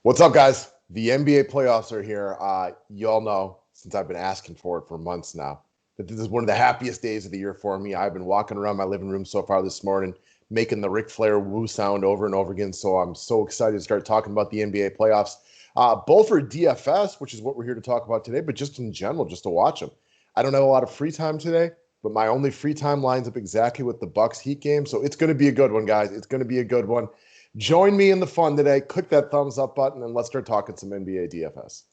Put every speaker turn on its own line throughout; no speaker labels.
What's up, guys? The NBA playoffs are here. You all know, since I've been asking for it for months now, that this is one of the happiest days of the year for me. I've been walking around my living room so far this morning, making the Ric Flair woo sound over and over again. So I'm so excited to start talking about the NBA playoffs, both for DFS, which is what we're here to talk about today, but just in general, just to watch them. I don't have a lot of free time today, but my only free time lines up exactly with the Bucks Heat game. So it's going to be a good one, guys. It's going to be a good one. Join me in the fun today. Click that thumbs up button and let's start talking some NBA DFS.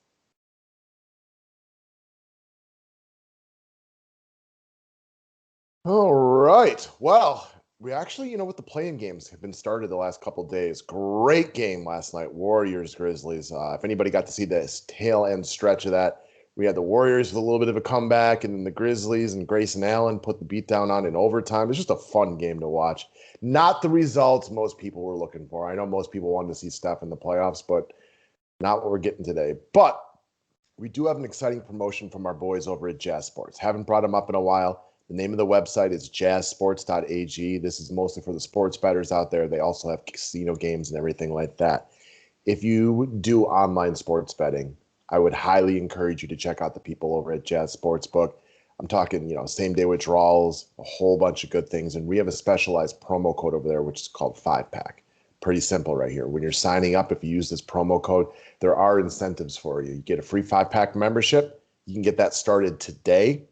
All right. Well, we actually, with the playing games have been started the last couple days. Great game last night, Warriors Grizzlies. If anybody got to see this tail end stretch of that, we had the Warriors with a little bit of a comeback, and then the Grizzlies and Grayson Allen put the beat down on in overtime. It's just a fun game to watch. Not the results most people were looking for. I know most people wanted to see Steph in the playoffs, but not what we're getting today. But we do have an exciting promotion from our boys over at Jazz Sports. Haven't brought them up in a while. The name of the website is jazzsports.ag. This is mostly for the sports bettors out there. They also have casino games and everything like that. If you do online sports betting, I would highly encourage you to check out the people over at Jazz Sportsbook. I'm talking, same day withdrawals, a whole bunch of good things. And we have a specialized promo code over there, which is called 5-Pack. Pretty simple right here. When you're signing up, if you use this promo code, there are incentives for you. You get a free 5-Pack membership. You can get that started today.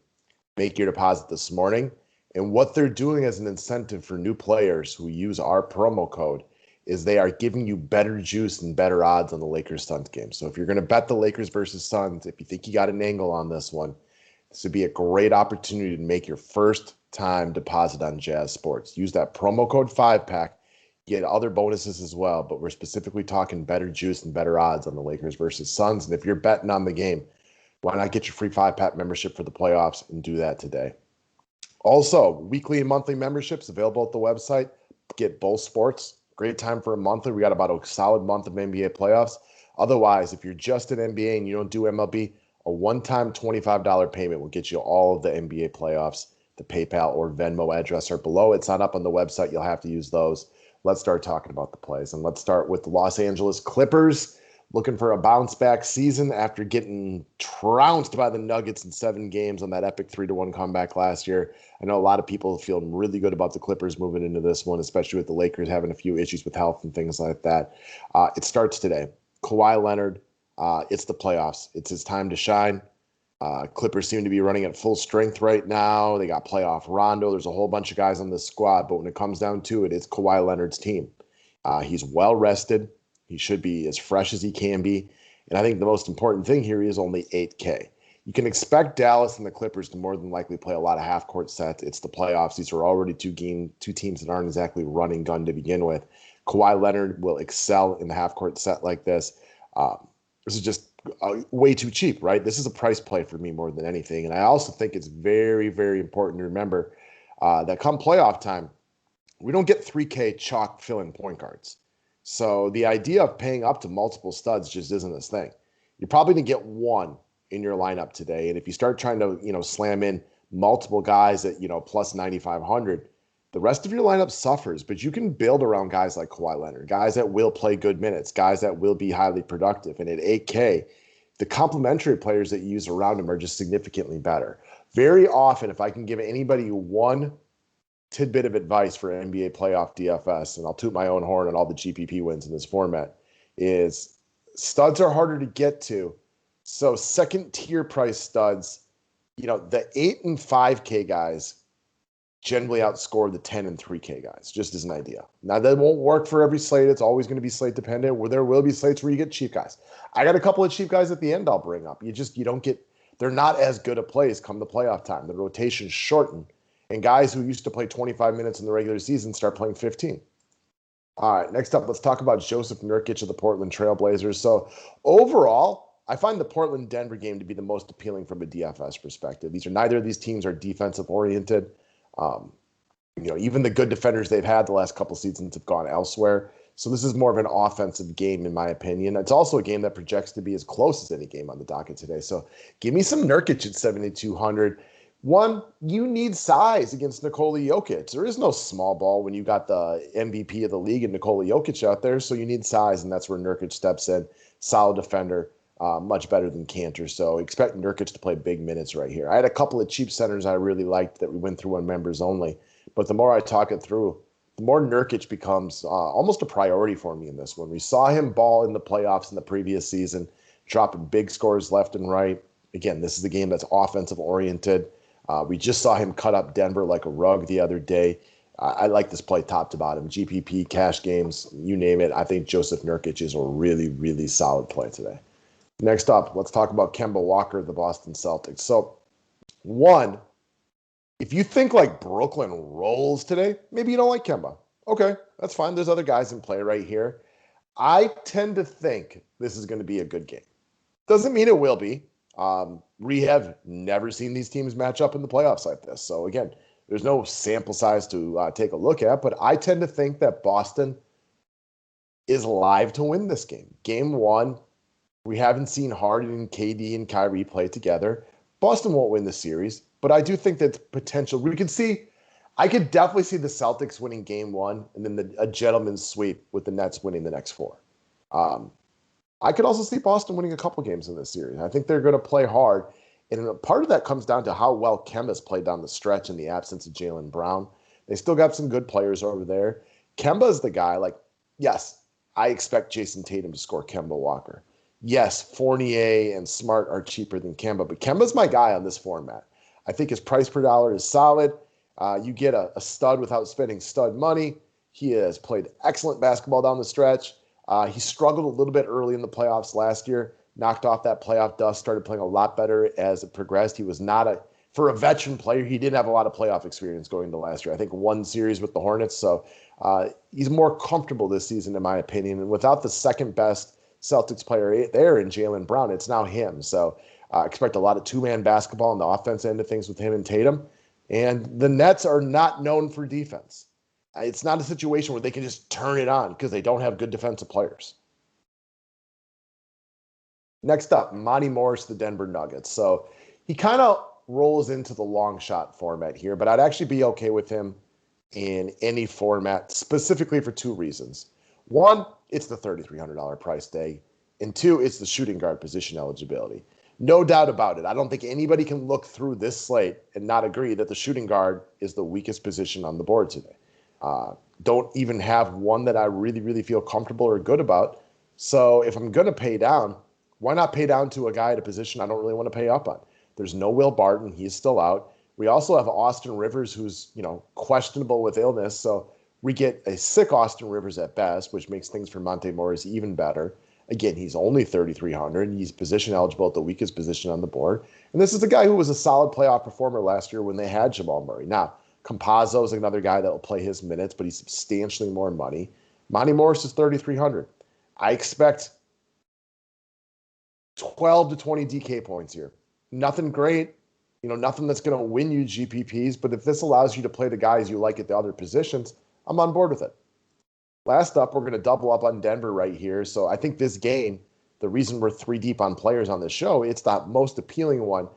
Make your deposit this morning. And what they're doing as an incentive for new players who use our promo code is they are giving you better juice and better odds on the Lakers-Suns game. So if you're going to bet the Lakers versus Suns, if you think you got an angle on this one, this would be a great opportunity to make your first time deposit on Jazz Sports. Use that promo code 5-Pack. Get other bonuses as well, but we're specifically talking better juice and better odds on the Lakers versus Suns. And if you're betting on the game, why not get your free 5-Pack membership for the playoffs and do that today? Also, weekly and monthly memberships available at the website. Get both sports. Great time for a monthly. We got about a solid month of NBA playoffs. Otherwise, if you're just an NBA and you don't do MLB, a one-time $25 payment will get you all of the NBA playoffs. The PayPal or Venmo address are below. It's not up on the website. You'll have to use those. Let's start talking about the plays. And let's start with the Los Angeles Clippers looking for a bounce-back season after getting trounced by the Nuggets in 7 games on that epic 3-1 comeback last year. I know a lot of people feel really good about the Clippers moving into this one, especially with the Lakers having a few issues with health and things like that. It starts today. Kawhi Leonard, it's the playoffs. It's his time to shine. Clippers seem to be running at full strength right now. They got playoff Rondo. There's a whole bunch of guys on this squad, but when it comes down to it, it's Kawhi Leonard's team. He's well rested. He should be as fresh as he can be. And I think the most important thing here is only 8K. You can expect Dallas and the Clippers to more than likely play a lot of half-court sets. It's the playoffs. These are already two teams that aren't exactly running gun to begin with. Kawhi Leonard will excel in the half-court set like this. This is just way too cheap, right? This is a price play for me more than anything. And I also think it's very, very important to remember that come playoff time, we don't get 3K chalk fill-in point guards. So the idea of paying up to multiple studs just isn't this thing. You're probably going to get one in your lineup today. And if you start trying to, slam in multiple guys at, plus 9,500, the rest of your lineup suffers. But you can build around guys like Kawhi Leonard, guys that will play good minutes, guys that will be highly productive. And at 8K, the complementary players that you use around him are just significantly better. Very often, if I can give anybody one tidbit of advice for NBA playoff DFS, and I'll toot my own horn on all the GPP wins in this format, is studs are harder to get to. So second tier price studs, the 8 and 5K guys generally outscore the 10 and 3K guys, just as an idea. Now, that won't work for every slate. It's always going to be slate dependent, where there will be slates where you get cheap guys. I got a couple of cheap guys at the end I'll bring up. You don't get, they're not as good at plays come the playoff time. The rotation's shortened. And guys who used to play 25 minutes in the regular season start playing 15. All right, next up, let's talk about Joseph Nurkic of the Portland Trailblazers. So overall, I find the Portland-Denver game to be the most appealing from a DFS perspective. Neither of these teams are defensive-oriented. Even the good defenders they've had the last couple seasons have gone elsewhere. So this is more of an offensive game, in my opinion. It's also a game that projects to be as close as any game on the docket today. So give me some Nurkic at 7,200. One, you need size against Nikola Jokic. There is no small ball when you got the MVP of the league and Nikola Jokic out there, so you need size, and that's where Nurkic steps in. Solid defender, much better than Cantor, so expect Nurkic to play big minutes right here. I had a couple of cheap centers I really liked that we went through on members only, but the more I talk it through, the more Nurkic becomes almost a priority for me in this one. We saw him ball in the playoffs in the previous season, dropping big scores left and right. Again, this is a game that's offensive oriented. We just saw him cut up Denver like a rug the other day. I like this play top to bottom. GPP, cash games, you name it. I think Joseph Nurkic is a really, really solid play today. Next up, let's talk about Kemba Walker, the Boston Celtics. So, one, if you think like Brooklyn rolls today, maybe you don't like Kemba. Okay, that's fine. There's other guys in play right here. I tend to think this is going to be a good game. Doesn't mean it will be. We have never seen these teams match up in the playoffs like this. So again, there's no sample size to take a look at, but I tend to think that Boston is live to win this game. Game one, we haven't seen Harden and KD and Kyrie play together. Boston won't win the series, but I do think that potential, I could definitely see the Celtics winning game one and then a gentleman's sweep with the Nets winning the next four. I could also see Boston winning a couple games in this series. I think they're going to play hard. And part of that comes down to how well Kemba's played down the stretch in the absence of Jaylen Brown. They still got some good players over there. Kemba's the guy, yes, I expect Jason Tatum to score Kemba Walker. Yes, Fournier and Smart are cheaper than Kemba, but Kemba's my guy on this format. I think his price per dollar is solid. You get a stud without spending stud money. He has played excellent basketball down the stretch. He struggled a little bit early in the playoffs last year, knocked off that playoff dust, started playing a lot better as it progressed. He was not for a veteran player, he didn't have a lot of playoff experience going into last year. I think one series with the Hornets. So he's more comfortable this season, in my opinion. And without the second best Celtics player there in Jaylen Brown, it's now him. So expect a lot of two-man basketball on the offense end of things with him and Tatum. And the Nets are not known for defense. It's not a situation where they can just turn it on because they don't have good defensive players. Next up, Monte Morris, the Denver Nuggets. So he kind of rolls into the long shot format here, but I'd actually be okay with him in any format, specifically for two reasons. One, it's the $3,300 price tag. And two, it's the shooting guard position eligibility. No doubt about it. I don't think anybody can look through this slate and not agree that the shooting guard is the weakest position on the board today. Don't even have one that I really, really feel comfortable or good about. So if I'm going to pay down, why not pay down to a guy at a position I don't really want to pay up on? There's no Will Barton. He's still out. We also have Austin Rivers, who's, questionable with illness. So we get a sick Austin Rivers at best, which makes things for Monte Morris even better. Again, he's only 3,300. He's position eligible at the weakest position on the board. And this is a guy who was a solid playoff performer last year when they had Jamal Murray. Now, Campazzo is another guy that will play his minutes, but he's substantially more money. Monte Morris is 3,300. I expect 12 to 20 DK points here. Nothing great, nothing that's going to win you GPPs, but if this allows you to play the guys you like at the other positions, I'm on board with it. Last up, we're going to double up on Denver right here. So I think this game, the reason we're three deep on players on this show, it's the most appealing one.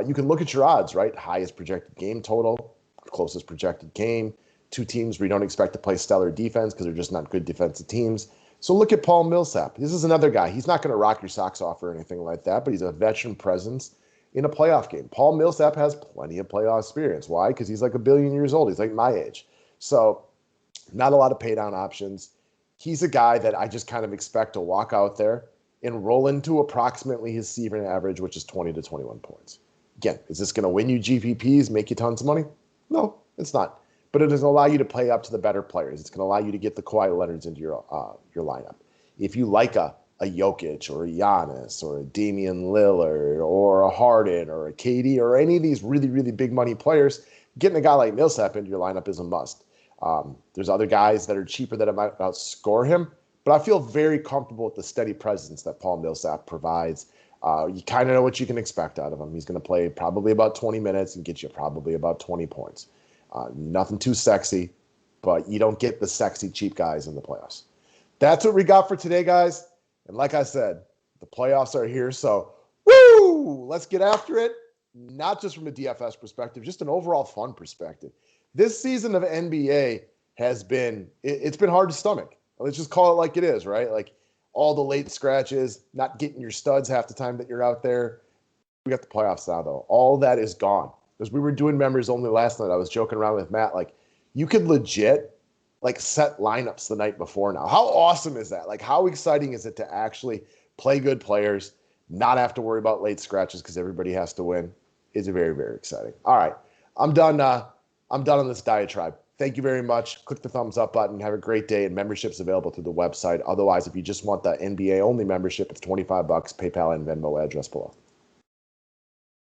You can look at your odds, right? Highest projected game total, closest projected game, two teams we don't expect to play stellar defense because they're just not good defensive teams. So look at Paul Millsap. This is another guy. He's not going to rock your socks off or anything like that, but he's a veteran presence in a playoff game. Paul Millsap has plenty of playoff experience. Why? Because he's like a billion years old. He's like my age. So not a lot of pay down options. He's a guy that I just kind of expect to walk out there and roll into approximately his season average, which is 20 to 21 points. Again, is this going to win you GPPs, make you tons of money? No, it's not. But it doesn't allow you to play up to the better players. It's going to allow you to get the Kawhi Leonards into your lineup. If you like a Jokic or a Giannis or a Damian Lillard or a Harden or a KD or any of these really, really big money players, getting a guy like Millsap into your lineup is a must. There's other guys that are cheaper that might outscore him, but I feel very comfortable with the steady presence that Paul Millsap provides. You kind of know what you can expect out of him. He's going to play probably about 20 minutes and get you probably about 20 points. Nothing too sexy, but you don't get the sexy cheap guys in the playoffs. That's what we got for today, guys. And like I said, the playoffs are here, so woo! Let's get after it. not just from a DFS perspective, just an overall fun perspective. This season of NBA has been, it's been hard to stomach. Let's just call it like it is, right? Like all the late scratches, not getting your studs half the time that you're out there. We got the playoffs now, though. All that is gone. Because we were doing members only last night. I was joking around with Matt. Like, you could legit, like, set lineups the night before now. How awesome is that? Like, how exciting is it to actually play good players, not have to worry about late scratches because everybody has to win? It's very, very exciting. All right. I'm done. I'm done on this diatribe. Thank you very much. Click the thumbs up button. Have a great day. And membership's available through the website. Otherwise, if you just want the NBA only membership, it's $25. PayPal and Venmo address below.